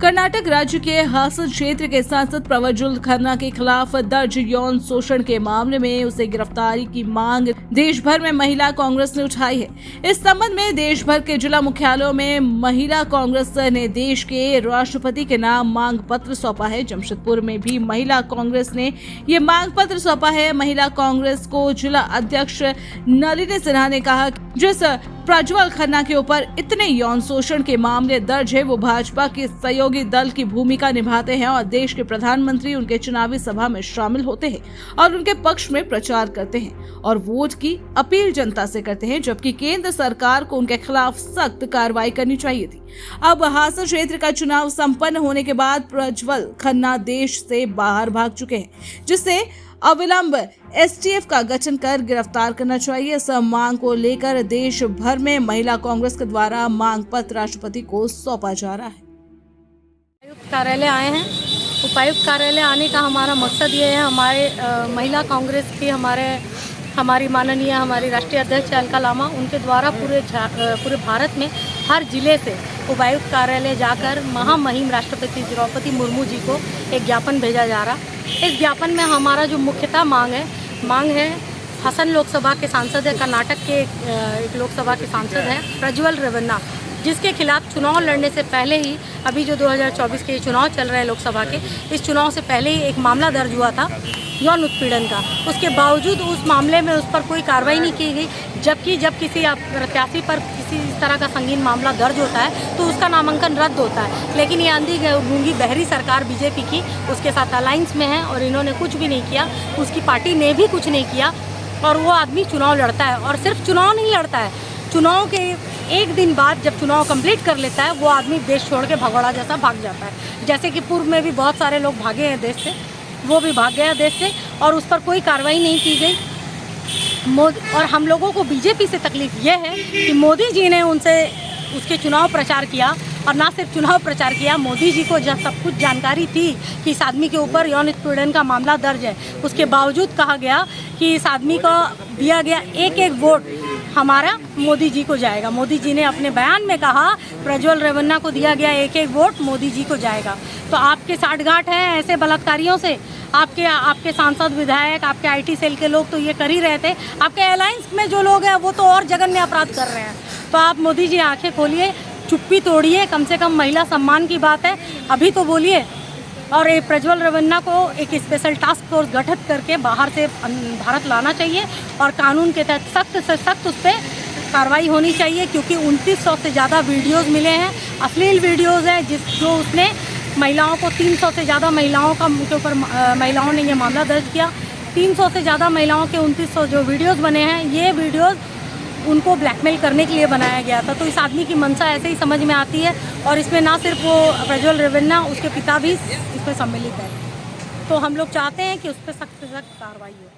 कर्नाटक राज्य के हासन क्षेत्र के सांसद प्रज्वल खन्ना के खिलाफ दर्ज यौन शोषण के मामले में उसे गिरफ्तारी की मांग देश भर में महिला कांग्रेस ने उठाई है। इस संबंध में देश भर के जिला मुख्यालयों में महिला कांग्रेस ने देश के राष्ट्रपति के नाम मांग पत्र सौंपा है। जमशेदपुर में भी महिला कांग्रेस ने ये मांग पत्र सौंपा है। महिला कांग्रेस को जिला अध्यक्ष नलिनी सिन्हा ने कहा, जिस प्रज्वल खन्ना के ऊपर इतने यौन शोषण के मामले दर्ज है वो भाजपा के सहयोगी दल की भूमिका निभाते हैं और देश के प्रधानमंत्री उनके चुनावी सभा में शामिल होते हैं और उनके पक्ष में प्रचार करते हैं और वोट की अपील जनता से करते हैं, जबकि केंद्र सरकार को उनके खिलाफ सख्त कार्रवाई करनी चाहिए थी। अब हासन क्षेत्र का चुनाव संपन्न होने के बाद प्रज्वल खन्ना देश से बाहर भाग चुके हैं, जिससे अविलंब एसटीएफ का गठन कर गिरफ्तार करना चाहिए। इस मांग को लेकर देश भर में महिला कांग्रेस के द्वारा मांग पत्र राष्ट्रपति को सौंपा जा रहा है। उपायुक्त कार्यालय आए हैं। उपायुक्त कार्यालय आने का हमारा मकसद ये है, हमारे महिला कांग्रेस की हमारी माननीय हमारी राष्ट्रीय अध्यक्ष अलका लामा, उनके द्वारा पूरे भारत में हर जिले से उपायुक्त कार्यालय जाकर महामहिम राष्ट्रपति द्रौपदी मुर्मू जी को एक ज्ञापन भेजा जा रहा। इस ज्ञापन में हमारा जो मुख्यतः मांग है हासन लोकसभा के सांसद है, कर्नाटक के एक लोकसभा के सांसद हैं प्रज्वल रेवन्ना, जिसके खिलाफ चुनाव लड़ने से पहले ही, अभी जो 2024 के चुनाव चल रहे हैं लोकसभा के, इस चुनाव से पहले ही एक मामला दर्ज हुआ था यौन उत्पीड़न का। उसके बावजूद उस मामले में उस पर कोई कार्रवाई नहीं की गई, जबकि जब किसी प्रत्याशी पर किसी तरह का संगीन मामला दर्ज होता है तो उसका नामांकन रद्द होता है। लेकिन ये अंधी गूंगी बहरी सरकार बीजेपी की उसके साथ अलायंस में है और इन्होंने कुछ भी नहीं किया, उसकी पार्टी ने भी कुछ नहीं किया और वो आदमी चुनाव लड़ता है। और सिर्फ चुनाव नहीं लड़ता है, चुनाव के एक दिन बाद जब चुनाव कंप्लीट कर लेता है वो आदमी देश छोड़ के भगोड़ा जैसा भाग जाता है। जैसे कि पूर्व में भी बहुत सारे लोग भागे हैं देश से, वो भी भाग गया देश से और उस पर कोई कार्रवाई नहीं की गई। और हम लोगों को बीजेपी से तकलीफ ये है कि मोदी जी ने उसके चुनाव प्रचार किया और ना सिर्फ चुनाव प्रचार किया, मोदी जी को जब सब कुछ जानकारी थी कि इस आदमी के ऊपर यौन उत्पीड़न का मामला दर्ज है, उसके बावजूद कहा गया कि इस आदमी को दिया गया एक एक वोट हमारा मोदी जी को जाएगा। मोदी जी ने अपने बयान में कहा प्रज्वल रेवन्ना को दिया गया एक एक वोट मोदी जी को जाएगा। तो आपके साठगांठ है ऐसे बलात्कारियों से, आपके सांसद विधायक, आपके आईटी सेल के लोग तो ये कर ही रहे थे, आपके अलायंस में जो लोग हैं वो तो और जघन्य अपराध कर रहे हैं। तो आप मोदी जी आंखें खोलिए, चुप्पी तोड़िए, कम से कम महिला सम्मान की बात है, अभी तो बोलिए। और ये प्रज्वल रेवन्ना को एक स्पेशल टास्क फोर्स गठित करके बाहर से भारत लाना चाहिए और कानून के तहत सख्त से सख्त उस पर कार्रवाई होनी चाहिए, क्योंकि 2900 से ज़्यादा वीडियोस मिले हैं, अश्लील वीडियोस हैं जो उसने महिलाओं को 300 से ज़्यादा महिलाओं के ऊपर महिलाओं ने ये मामला दर्ज किया। 300 से ज़्यादा महिलाओं के 2900 जो वीडियोस बने हैं, ये वीडियोस उनको ब्लैकमेल करने के लिए बनाया गया था। तो इस आदमी की मंशा ऐसे ही समझ में आती है और इसमें ना सिर्फ वो प्रज्वल रेवन्ना, उसके पिता भी इसमें सम्मिलित है। तो हम लोग चाहते हैं कि उस पर सख्त से सख्त कार्रवाई हो।